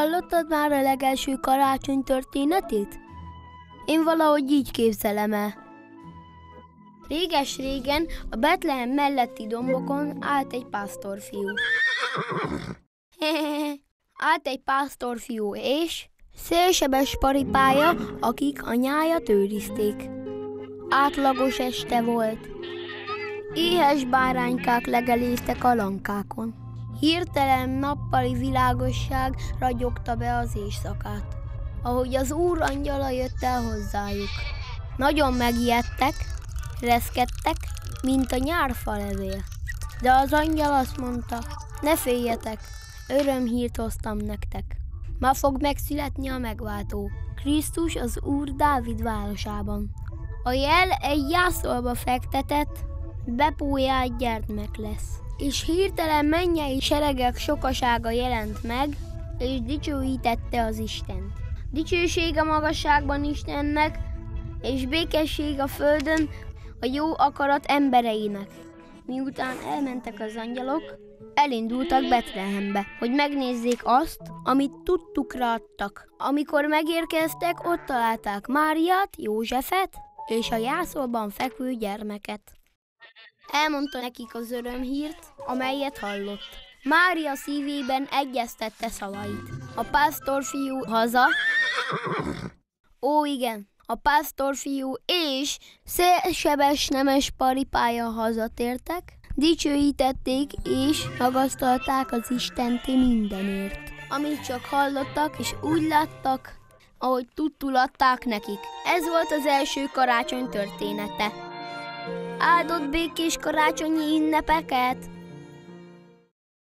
Hallottad már a legelső karácsony történetét? Én valahogy így képzelem el. Réges-régen a Betlehem melletti dombokon állt egy pásztorfiú. Állt egy pásztorfiú és szélsebes paripája, akik anyáját őrizték. Átlagos este volt. Éhes báránykák legeléstek a lankákon. Hirtelen nappali világosság ragyogta be az éjszakát, ahogy az Úr angyala jött el hozzájuk. Nagyon megijedtek, reszkedtek, mint a nyárfalevél. De az angyal azt mondta, ne féljetek, örömhírt hoztam nektek. Ma fog megszületni a megváltó, Krisztus az Úr Dávid városában. A jel egy jászolba fektetett, bepójált gyermek lesz. És hirtelen mennyei seregek sokasága jelent meg, és dicsőítette az Istent. Dicsőség a magasságban Istennek, és békesség a földön a jó akarat embereinek. Miután elmentek az angyalok, elindultak Betlehembe, hogy megnézzék azt, amit tudtukra adtak. Amikor megérkeztek, ott találták Máriát, Józsefet és a jászolban fekvő gyermeket. Elmondta nekik az örömhírt, amelyet hallott. Mária szívében egyeztette szavait. A pásztorfiú haza... Ó, igen, a pásztorfiú és szélsebes nemes paripája hazatértek, dicsőítették és magasztalták az Istent mindenért, amit csak hallottak és úgy láttak, ahogy tudtul adták nekik. Ez volt az első karácsony története. Áldott békés karácsonyi ünnepeket!